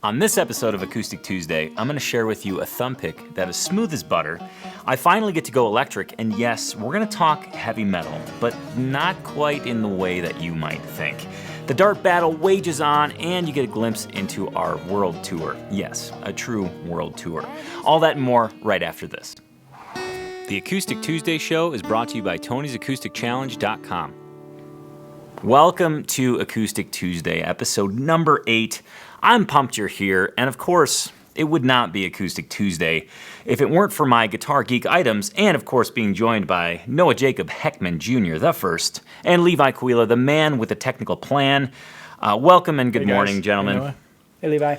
On this episode of Acoustic Tuesday, I'm going to share with you a thumb pick that is smooth as butter. I finally get to go electric, and yes, we're going to talk heavy metal, but not quite in the way that you might think. The dart battle wages on, and you get a glimpse into our world tour. Yes, a true world tour. All that and more right after this. The Acoustic Tuesday show is brought to you by Tony'sAcousticChallenge.com. Welcome to Acoustic Tuesday, episode number 8. I'm pumped you're here, and of course, it would not be Acoustic Tuesday if it weren't for my guitar geek items, and of course being joined by Noah Jacob Heckman Jr., the first, and Levi Quila, the man with a technical plan. Welcome and good morning, gentlemen. Hey, Noah. Hey, Levi.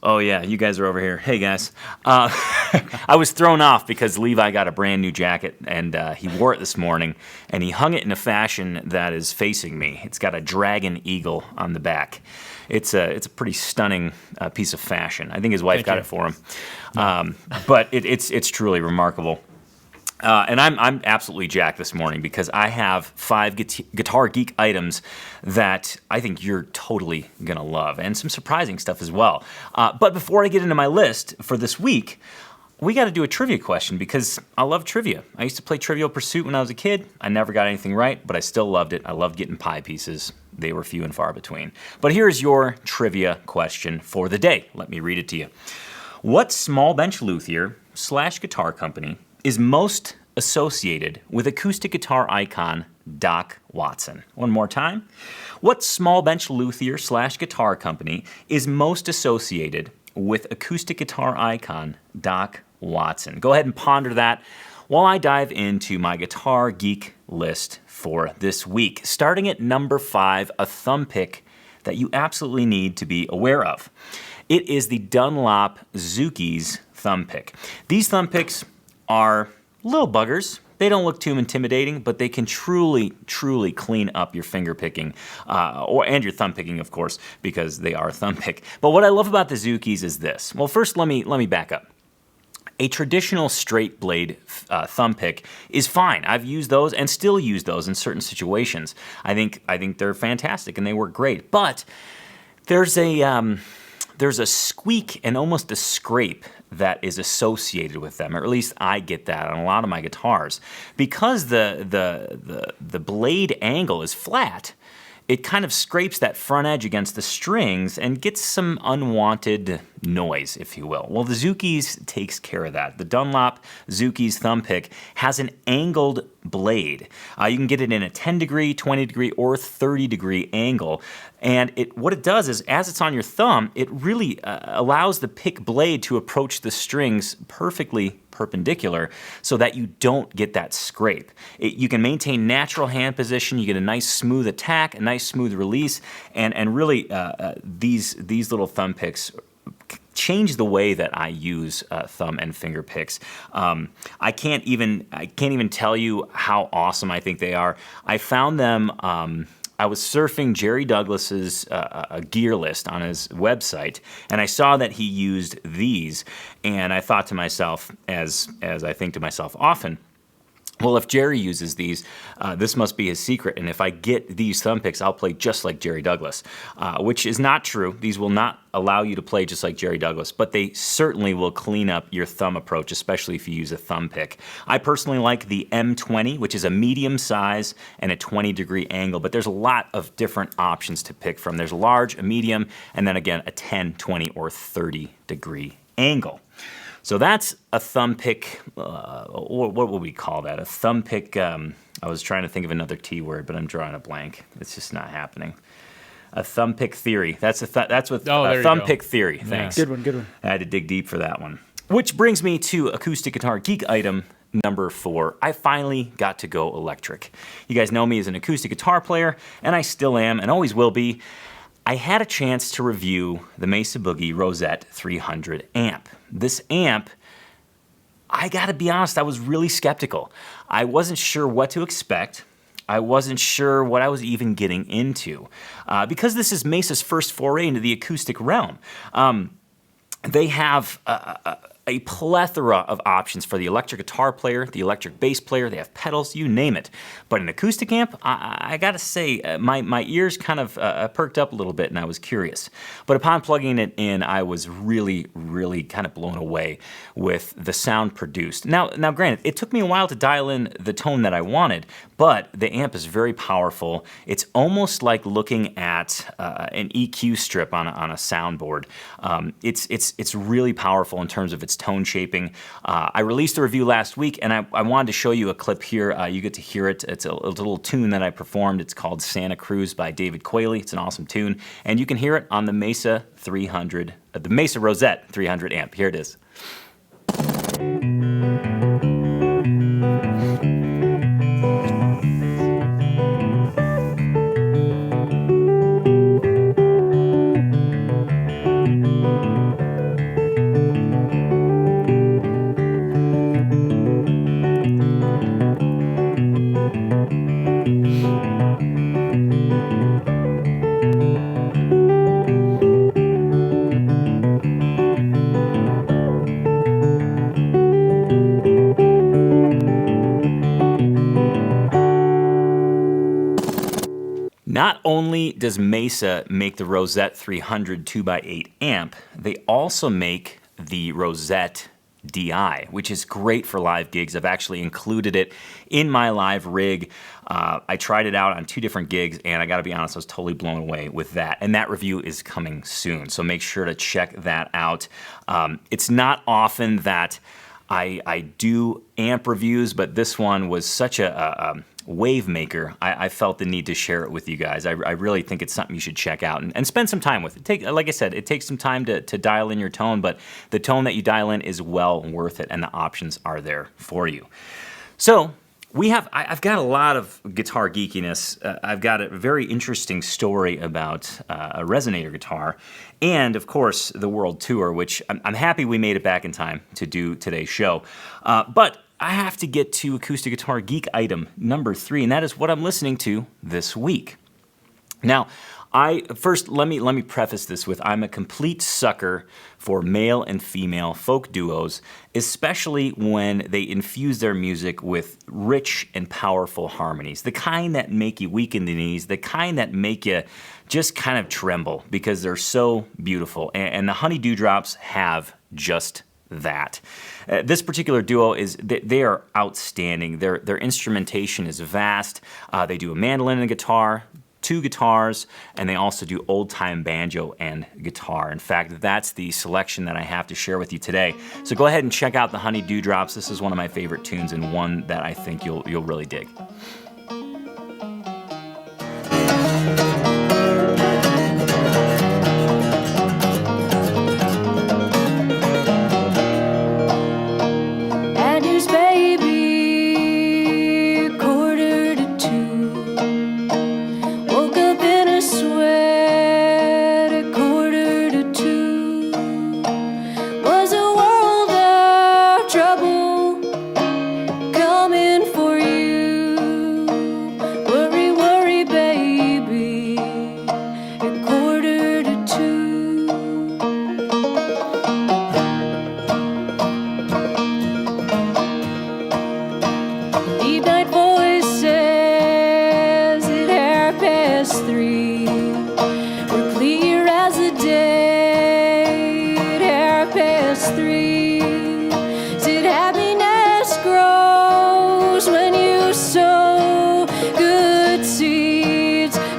Oh yeah, you guys are over here. Hey guys. I was thrown off because Levi got a brand new jacket and he wore it this morning and he hung it in a fashion that is facing me. It's got a dragon eagle on the back. It's a pretty stunning piece of fashion. I think his wife got it for him. But it's truly remarkable. And I'm absolutely jacked this morning because I have 5 guitar geek items that I think you're totally going to love, and some surprising stuff as well. But before I get into my list for this week, we got to do a trivia question because I love trivia. I used to play Trivial Pursuit when I was a kid. I never got anything right, but I still loved it. I loved getting pie pieces. They were few and far between. But here's your trivia question for the day. Let me read it to you. What small bench luthier / guitar company is most associated with acoustic guitar icon Doc Watson? One more time. What small bench luthier / guitar company is most associated with acoustic guitar icon Doc Watson? Go ahead and ponder that while I dive into my guitar geek list for this week. Starting at number 5, a thumb pick that you absolutely need to be aware of. It is the Dunlop Zookies thumb pick. These thumb picks are little buggers. They don't look too intimidating, but they can truly clean up your finger picking, and your thumb picking, of course, because they are thumb pick. But what I love about the Zookies is this. Well, first, let me back up. A traditional straight blade thumb pick is fine. I've used those and still use those in certain situations. I think they're fantastic and they work great. But there's a squeak and almost a scrape that is associated with them, or at least I get that on a lot of my guitars. Because the blade angle is flat, it kind of scrapes that front edge against the strings and gets some unwanted noise, if you will. Well, the Zookies takes care of that. The Dunlop Zookies thumb pick has an angled blade. You can get it in a 10 degree, 20 degree, or 30 degree angle. And what it does is, as it's on your thumb, it really allows the pick blade to approach the strings perfectly perpendicular so that you don't get that scrape. You can maintain natural hand position, you get a nice smooth attack, a nice smooth release, and really these little thumb picks change the way that I use thumb and finger picks. I can't even tell you how awesome I think they are. I found them. I was surfing Jerry Douglas's gear list on his website, and I saw that he used these, and I thought to myself, as I think to myself often, well, if Jerry uses these, this must be his secret, and if I get these thumb picks, I'll play just like Jerry Douglas, which is not true. These will not allow you to play just like Jerry Douglas, but they certainly will clean up your thumb approach, especially if you use a thumb pick. I personally like the M20, which is a medium size and a 20 degree angle, but there's a lot of different options to pick from. There's a large, a medium, and then again, a 10, 20, or 30 degree angle. So that's a thumb pick, what would we call that? A thumb pick, I was trying to think of another T word, but I'm drawing a blank. It's just not happening. A thumb pick theory. That's what thumb pick theory. Thanks. Yeah. Good one. I had to dig deep for that one. Which brings me to acoustic guitar geek item number 4. I finally got to go electric. You guys know me as an acoustic guitar player, and I still am and always will be. I had a chance to review the Mesa Boogie Rosette 300 amp. This amp, I gotta be honest, I was really skeptical. I wasn't sure what to expect. I wasn't sure what I was even getting into. Because this is Mesa's first foray into the acoustic realm. They have a plethora of options for the electric guitar player, the electric bass player. They have pedals, you name it. But an acoustic amp, I gotta say, my ears kind of perked up a little bit and I was curious. But upon plugging it in, I was really, really kind of blown away with the sound produced. Now, granted, it took me a while to dial in the tone that I wanted, but the amp is very powerful. It's almost like looking at an EQ strip on a soundboard. It's really powerful in terms of its tone shaping. I released a review last week, and I wanted to show you a clip here. You get to hear it. It's a little tune that I performed. It's called Santa Cruz by David Quayle. It's an awesome tune, and you can hear it on the Mesa 300, the Mesa Rosette 300 amp. Here it is. Not only does Mesa make the Rosette 300 2x8 amp, they also make the Rosette DI, which is great for live gigs. I've actually included it in my live rig. I tried it out on 2 different gigs, and I gotta be honest, I was totally blown away with that. And that review is coming soon, so make sure to check that out. It's not often that I do amp reviews, but this one was such a wave maker. I felt the need to share it with you guys. I really think it's something you should check out and spend some time with. Like I said, it takes some time to dial in your tone, but the tone that you dial in is well worth it, and the options are there for you. So I've got a lot of guitar geekiness. I've got a very interesting story about a Resonator guitar, and of course the world tour, which I'm happy we made it back in time to do today's show. But I have to get to acoustic guitar geek item number 3, and that is what I'm listening to this week. Now, first let me preface this with I'm a complete sucker for male and female folk duos, especially when they infuse their music with rich and powerful harmonies, the kind that make you weak in the knees, the kind that make you just kind of tremble because they're so beautiful, and the Honey Dewdrops have just that. This particular duo they are outstanding. Their instrumentation is vast. They do a mandolin and a guitar, 2 guitars, and they also do old-time banjo and guitar. In fact, that's the selection that I have to share with you today. So go ahead and check out the Honey Dewdrops. This is one of my favorite tunes and one that I think you'll really dig.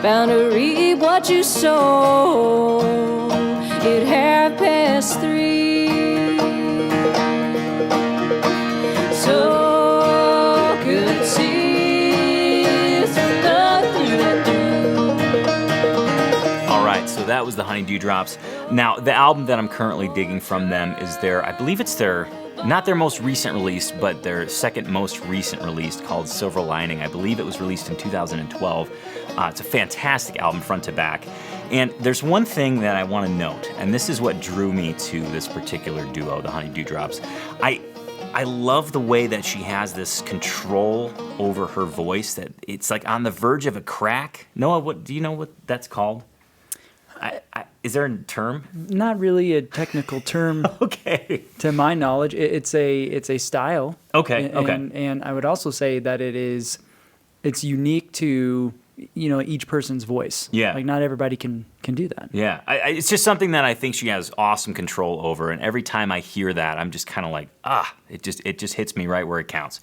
Bound to reap what you sow at 3:30. So good seeds through that dew. All right, so that was the Honey Dewdrops. Now, the album that I'm currently digging from them is I believe it's not their most recent release, but their second most recent release called Silver Lining. I believe it was released in 2012. It's a fantastic album front to back. And there's one thing that I want to note, and this is what drew me to this particular duo, the Honey Dewdrops. I love the way that she has this control over her voice, that it's like on the verge of a crack. Noah, do you know what that's called? Is there a term? Not really a technical term. Okay. To my knowledge, it's a style. Okay. And I would also say that it's unique to each person's voice. Yeah. Like not everybody can do that. Yeah, it's just something that I think she has awesome control over, and every time I hear that, I'm just kind of like, it just hits me right where it counts.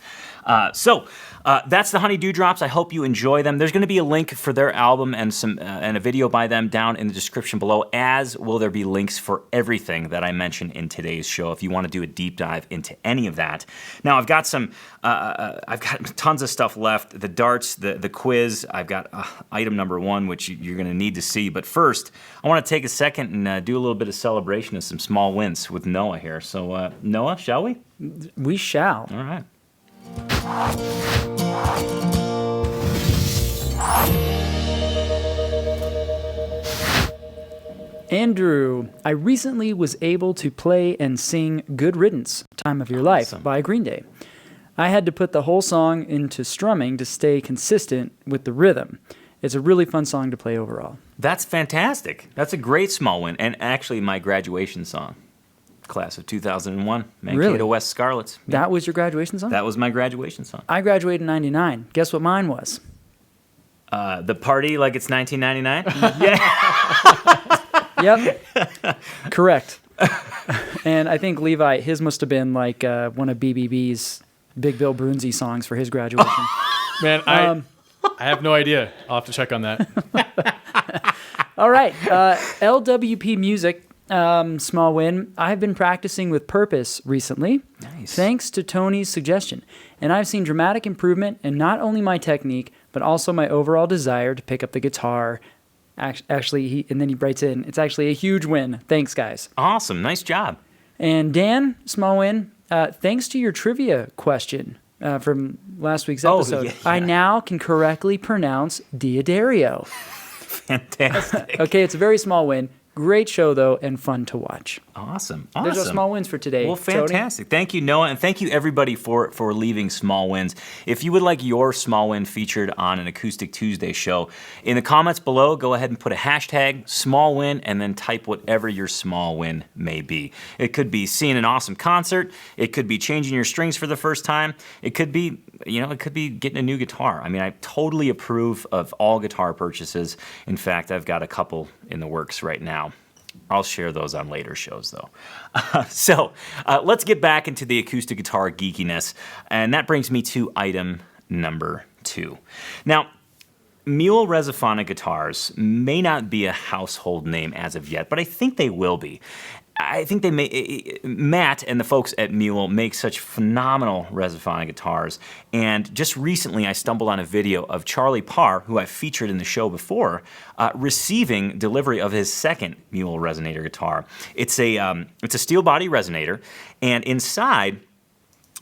So that's the Honey Dewdrops. I hope you enjoy them. There's going to be a link for their album and a video by them down in the description below, as will there be links for everything that I mentioned in today's show if you want to do a deep dive into any of that. Now I've got I've got tons of stuff left. The darts, the quiz. I've got item number 1, which you're going to need to see. But first, I want to take a second and do a little bit of celebration of some small wins with Noah here. So, Noah, shall we? We shall. All right. Andrew, I recently was able to play and sing Good Riddance, Time of Your Life by Green Day. I had to put the whole song into strumming to stay consistent with the rhythm. It's a really fun song to play overall. That's fantastic. That's a great small win, and actually my graduation song. Class of 2001, Mankato Really? West Scarlets. That was your graduation song? That was my graduation song. I graduated in 99. Guess what mine was? The Party Like It's 1999? Yeah. Yep. Correct. And I think Levi, his must have been like one of BBB's Big Bill Brunzi songs for his graduation. Man, I have no idea. I'll have to check on that. All right. LWP Music, small win. I've been practicing with purpose recently. Nice. Thanks to Tony's suggestion. And I've seen dramatic improvement in not only my technique, but also my overall desire to pick up the guitar. Actually, and then he writes in, it's actually a huge win. Thanks, guys. Awesome. Nice job. And Dan, small win. Thanks to your trivia question from last week's episode, yeah. I now can correctly pronounce Diodario. Fantastic. Okay, it's a very small win. Great show, though, and fun to watch. Awesome. There's our small wins for today. Well, Tony. fantastic. Thank you, Noah, and thank you, everybody, for leaving small wins. If you would like your small win featured on an Acoustic Tuesday show, in the comments below, go ahead and put a hashtag, small win, and then type whatever your small win may be. It could be seeing an awesome concert. It could be changing your strings for the first time. It could be, getting a new guitar. I mean, I totally approve of all guitar purchases. In fact, I've got a couple in the works right now. I'll share those on later shows, though. So let's get back into the acoustic guitar geekiness, and that brings me to item number 2. Now, Mule Resonator guitars may not be a household name as of yet, but I think they will be. I think Matt and the folks at Mule make such phenomenal Resonator guitars, and just recently I stumbled on a video of Charlie Parr, who I've featured in the show before, receiving delivery of his second Mule Resonator guitar. It's a steel body resonator, and inside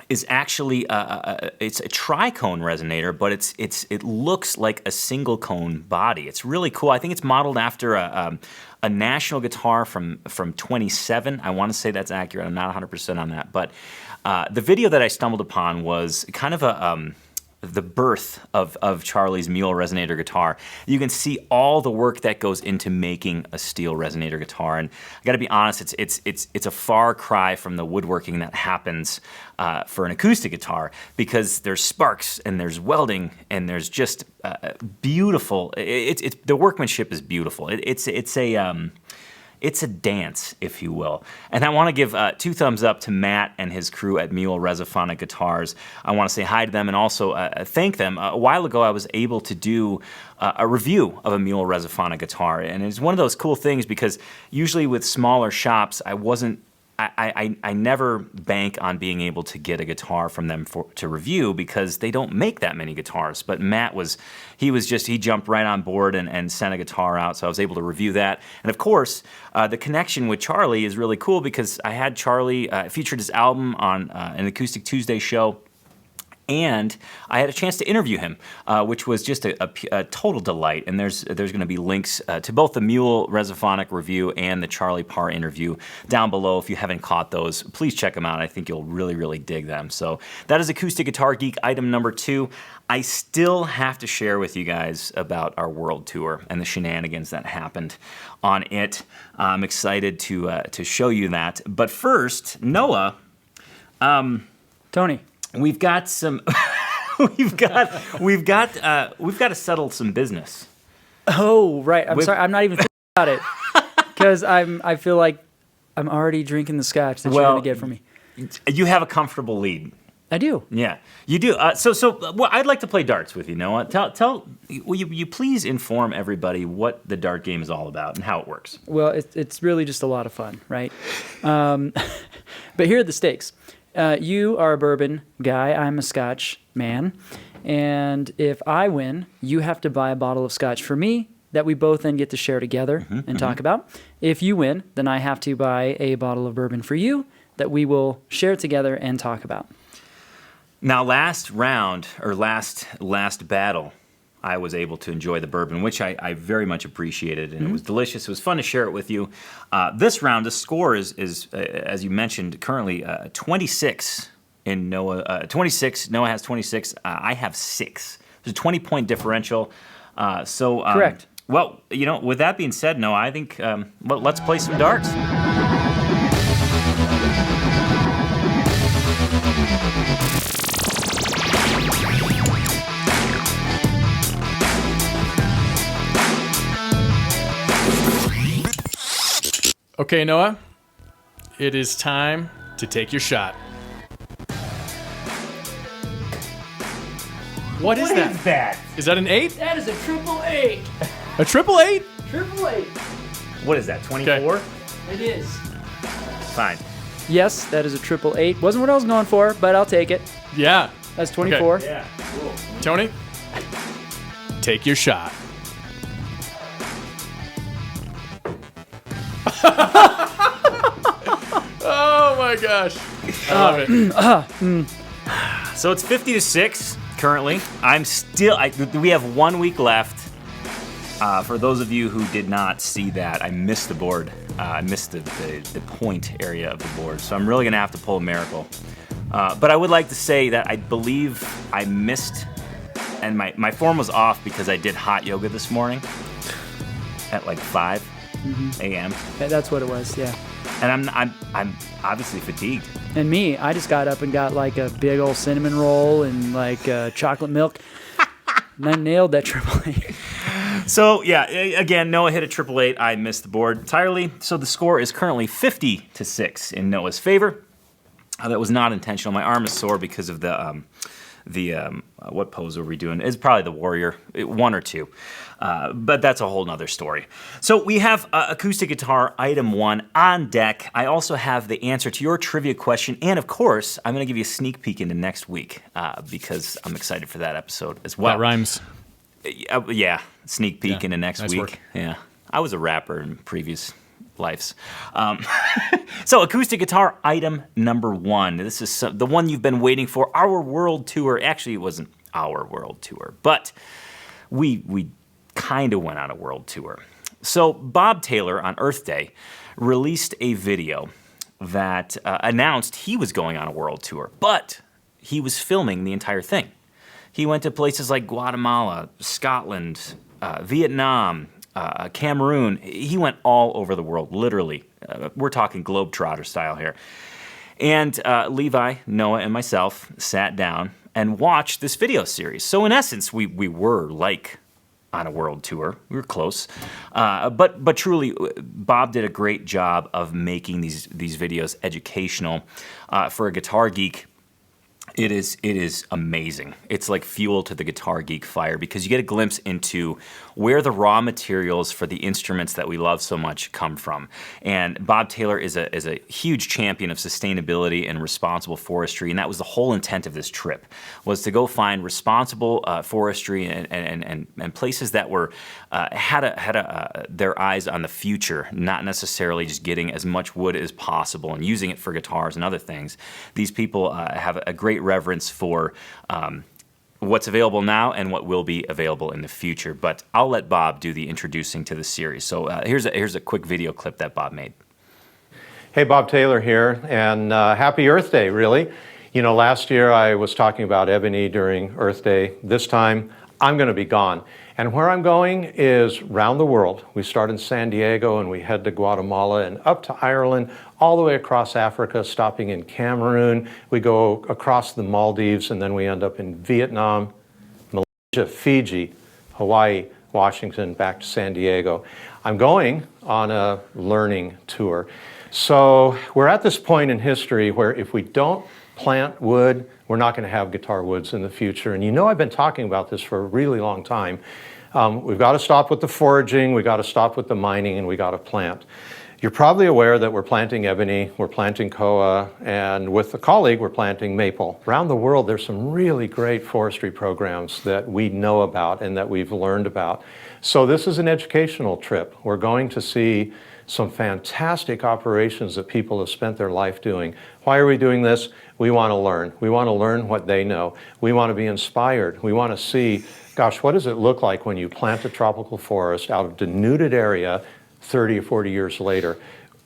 is actually it's a tricone resonator, but it looks like a single cone body. It's really cool. I think it's modeled after a National guitar from 27. I want to say that's accurate. I'm not 100% on that, but the video that I stumbled upon was kind of the birth of Charlie's Mule Resonator guitar. You can see all the work that goes into making a steel resonator guitar, and I got to be honest, it's a far cry from the woodworking that happens for an acoustic guitar, because there's sparks and there's welding and there's just beautiful. The workmanship is beautiful. It's a dance, if you will. And I want to give 2 thumbs up to Matt and his crew at Mule Resonator Guitars. I want to say hi to them and also thank them. A while ago, I was able to do a review of a Mule Resonator guitar. And it's one of those cool things, because usually with smaller shops, I never bank on being able to get a guitar from them to review, because they don't make that many guitars. But Matt he jumped right on board and sent a guitar out, so I was able to review that. And of course, the connection with Charlie is really cool, because I had Charlie featured his album on an Acoustic Tuesday show. And I had a chance to interview him, which was just a total delight. And there's going to be links to both the Mule Resophonic review and the Charlie Parr interview down below. If you haven't caught those, please check them out. I think you'll really, really dig them. So that is Acoustic Guitar Geek item number 2. I still have to share with you guys about our world tour and the shenanigans that happened on it. I'm excited to show you that. But first, Noah, Tony. we've got some. we've got to settle some business. Oh, right. I'm sorry. I'm not even thinking about it because I feel like I'm already drinking the scotch that you're going to get from me. You have a comfortable lead. I do. Yeah, you do. Well, I'd like to play darts with you, Noah. Will you please inform everybody what the dart game is all about and how it works? Well, it's really just a lot of fun, right? But here are the stakes. You are a bourbon guy. I'm a scotch man. And if I win, you have to buy a bottle of scotch for me that we both then get to share together and talk about. If you win, then I have to buy a bottle of bourbon for you that we will share together and talk about. Now, last round, or last battle, I was able to enjoy the bourbon, which I very much appreciated, and it was delicious. It was fun to share it with you. This round, the score is as you mentioned, currently 26 in Noah. 26. Noah has 26. I have 6. There's a 20-point differential. Correct. Well, with that being said, Noah, I think let's play some darts. Okay, Noah, it is time to take your shot. What is that? Is that an 8? That is a 888. A triple 8? 888. What is that, 24? It is. Fine. Yes, that is a 888. Wasn't what I was going for, but I'll take it. Yeah. That's 24. Okay. Yeah, cool. Tony, take your shot. Oh my gosh. I love it. So it's 50-6 currently. We have 1 week left. For those of you who did not see that, I missed the board. I missed the point area of the board. So I'm really going to have to pull a miracle. But I would like to say that I believe I missed, and my form was off because I did hot yoga this morning at like 5 a.m. That's what it was, yeah. And I'm obviously fatigued. And me, I just got up and got like a big old cinnamon roll and like chocolate milk. And I nailed that 888. So, yeah, again, Noah hit a 888. I missed the board entirely. So the score is currently 50-6 in Noah's favor. That was not intentional. My arm is sore because of the what pose were we doing? It's probably the warrior, 1 or 2. But that's a whole nother story. So we have acoustic guitar item 1 on deck. I also have the answer to your trivia question. And of course, I'm going to give you a sneak peek into next week because I'm excited for that episode as well. That rhymes. Yeah, sneak peek into next nice week. Work. Yeah, I was a rapper in previous lives. So acoustic guitar item number 1. This is the one you've been waiting for. Our world tour. Actually, it wasn't our world tour, but we kind of went on a world tour. So Bob Taylor on Earth Day released a video that announced he was going on a world tour, but he was filming the entire thing. He went to places like Guatemala, Scotland, Vietnam, Cameroon. He went all over the world, literally. We're talking Globetrotter style here. And Levi, Noah, and myself sat down and watched this video series. So in essence, we were like on a world tour. We were close. But truly, Bob did a great job of making these videos educational. For a guitar geek, it is amazing. It's like fuel to the guitar geek fire because you get a glimpse into where the raw materials for the instruments that we love so much come from. And Bob Taylor is a huge champion of sustainability and responsible forestry, and that was the whole intent of this trip, was to go find responsible forestry and places that were had their eyes on the future, not necessarily just getting as much wood as possible and using it for guitars and other things. These people have a great great reverence for what's available now and what will be available in the future. But I'll let Bob do the introducing to the series. So here's a quick video clip that Bob made. Hey, Bob Taylor here, and happy Earth Day, really. You know, last year I was talking about Ebony during Earth Day. This time, I'm going to be gone. And where I'm going is round the world. We start in San Diego and we head to Guatemala and up to Ireland, all the way across Africa, stopping in Cameroon. We go across the Maldives and then we end up in Vietnam, Malaysia, Fiji, Hawaii, Washington, back to San Diego. I'm going on a learning tour. So we're at this point in history where if we don't plant wood, we're not going to have guitar woods in the future. And you know I've been talking about this for a really long time. We've got to stop with the foraging, we've got to stop with the mining, and we got to plant. You're probably aware that we're planting ebony, we're planting koa, and with a colleague, we're planting maple. Around the world, there's some really great forestry programs that we know about and that we've learned about. So this is an educational trip. We're going to see some fantastic operations that people have spent their life doing. Why are we doing this? We want to learn. We want to learn what they know. We want to be inspired. We want to see, gosh, what does it look like when you plant a tropical forest out of denuded area 30 or 40 years later?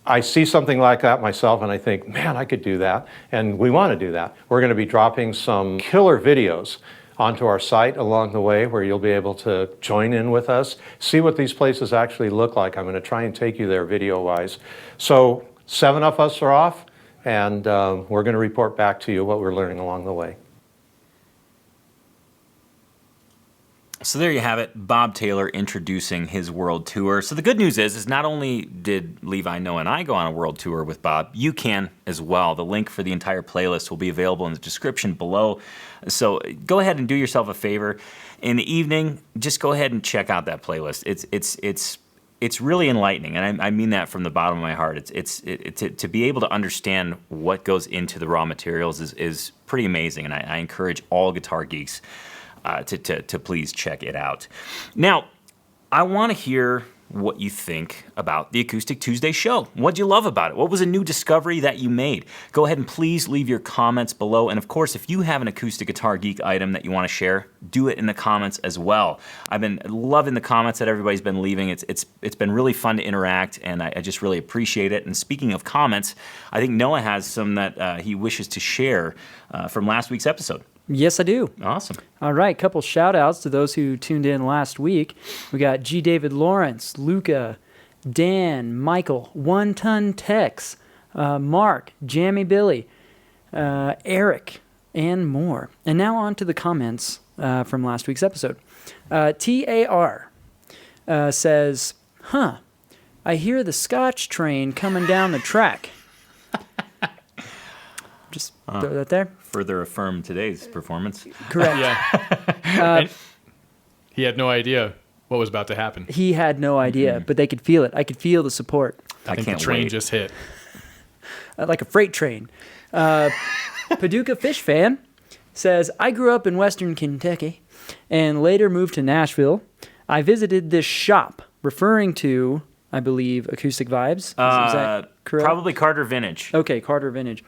I see something like that myself and I think, man, I could do that. And we want to do that. We're going to be dropping some killer videos onto our site along the way where you'll be able to join in with us, see what these places actually look like. I'm going to try and take you there video-wise. So 7 of us are off, and we're going to report back to you what we're learning along the way. So there you have it, Bob Taylor introducing his world tour. So the good news is not only did Levi, Noah, and I go on a world tour with Bob, you can as well. The link for the entire playlist will be available in the description below. So go ahead and do yourself a favor. In the evening, just go ahead and check out that playlist. It's really enlightening, and I mean that from the bottom of my heart. To be able to understand what goes into the raw materials is pretty amazing, and I encourage all guitar geeks to please check it out. Now, I want to hear what you think about the Acoustic Tuesday show. What'd you love about it? What was a new discovery that you made? Go ahead and please leave your comments below. And of course, if you have an Acoustic Guitar Geek item that you want to share, do it in the comments as well. I've been loving the comments that everybody's been leaving. It's been really fun to interact, and I just really appreciate it. And speaking of comments, I think Noah has some that he wishes to share from last week's episode. Yes, I do. Awesome. All right, couple shout outs to those who tuned in last week. We got G. David Lawrence, Luca, Dan, Michael, One Ton Tex, Mark, Jammy Billy, Eric, and more. And now on to the comments from last week's episode. TAR says, I hear the Scotch train coming down the track. Just throw that there. Further affirm today's performance. Correct. Yeah. He had no idea what was about to happen. He had no idea, but they could feel it. I could feel the support. I think can't the train wait. just hit. Like a freight train. Paducah Fish Fan says, I grew up in Western Kentucky and later moved to Nashville. I visited this shop, referring to, I believe, Acoustic Vibes. Is that correct? Probably Carter Vintage. Okay, Carter Vintage.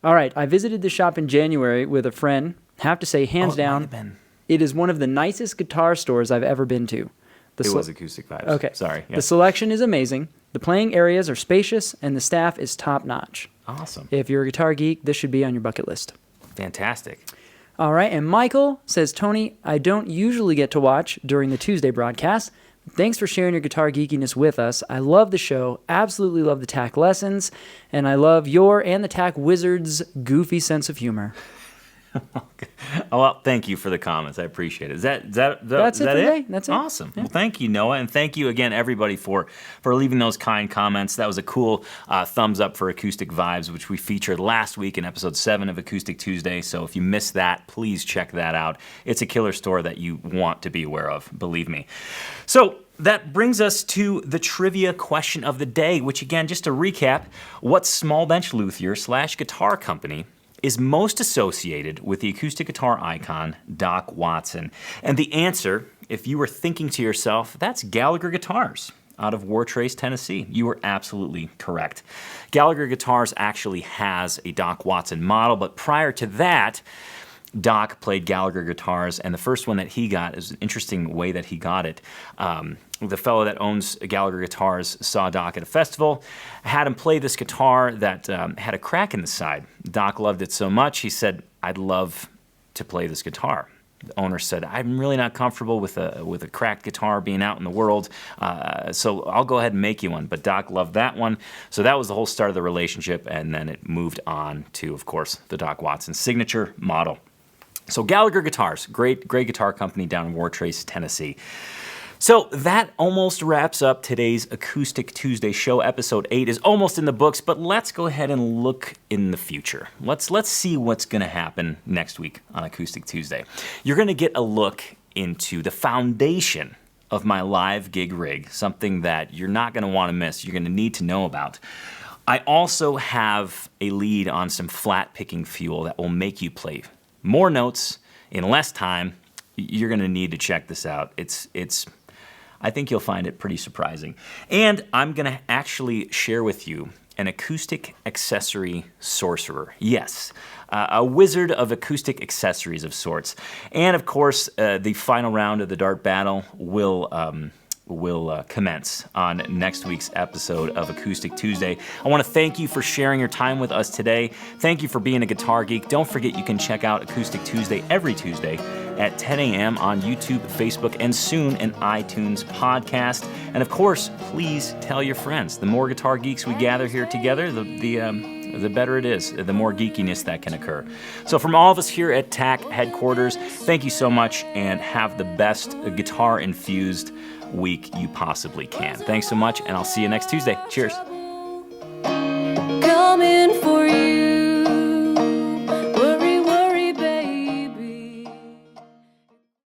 All right, I visited the shop in January with a friend. Have to say, hands down, it is one of the nicest guitar stores I've ever been to. It was Acoustic Vibes. Okay. Sorry. Yeah. The selection is amazing. The playing areas are spacious, and the staff is top-notch. Awesome. If you're a guitar geek, this should be on your bucket list. Fantastic. All right, and Michael says, Tony, I don't usually get to watch during the Tuesday broadcast. Thanks for sharing your guitar geekiness with us. I love the show, absolutely love the TAC lessons, and I love your and the TAC Wizard's goofy sense of humor. Oh, well, thank you for the comments. I appreciate it. That's is it that for today. That's it. Awesome. Yeah. Well, thank you, Noah, and thank you again, everybody, for leaving those kind comments. That was a cool thumbs up for Acoustic Vibes, which we featured last week in episode 7 of Acoustic Tuesday. So if you missed that, please check that out. It's a killer store that you want to be aware of, believe me. So that brings us to the trivia question of the day, which again, just to recap, what small bench luthier / guitar company is most associated with the acoustic guitar icon, Doc Watson? And the answer, if you were thinking to yourself, that's Gallagher Guitars. out of Wartrace, Tennessee. You were absolutely correct. Gallagher Guitars actually has a Doc Watson model, but prior to that, Doc played Gallagher guitars, and the first one that he got is an interesting way that he got it. The fellow that owns Gallagher Guitars saw Doc at a festival, had him play this guitar that had a crack in the side. Doc loved it so much, he said, "I'd love to play this guitar." The owner said, "I'm really not comfortable with a cracked guitar being out in the world, so I'll go ahead and make you one." But Doc loved that one, so that was the whole start of the relationship, and then it moved on to, of course, the Doc Watson signature model. So Gallagher Guitars, great guitar company down in Wartrace, Tennessee. So that almost wraps up today's Acoustic Tuesday show. Episode 8 is almost in the books, but let's go ahead and look in the future. Let's see what's going to happen next week on Acoustic Tuesday. You're going to get a look into the foundation of my live gig rig, something that you're not going to want to miss. You're going to need to know about. I also have a lead on some flat picking fuel that will make you play more notes in less time. You're going to need to check this out. I think you'll find it pretty surprising. And I'm going to actually share with you an acoustic accessory sorcerer. Yes, a wizard of acoustic accessories of sorts. And of course, the final round of the dart battle will commence on next week's episode of Acoustic Tuesday. I want to thank you for sharing your time with us today. Thank you for being a guitar geek. Don't forget you can check out Acoustic Tuesday every Tuesday at 10 a.m. on YouTube, Facebook, and soon an iTunes podcast. And of course, please tell your friends. The more guitar geeks we gather here together, the better it is, the more geekiness that can occur. So from all of us here at TAC headquarters, thank you so much, and have the best guitar-infused week you possibly can. Thanks so much, and I'll see you next Tuesday. Cheers. Coming for you.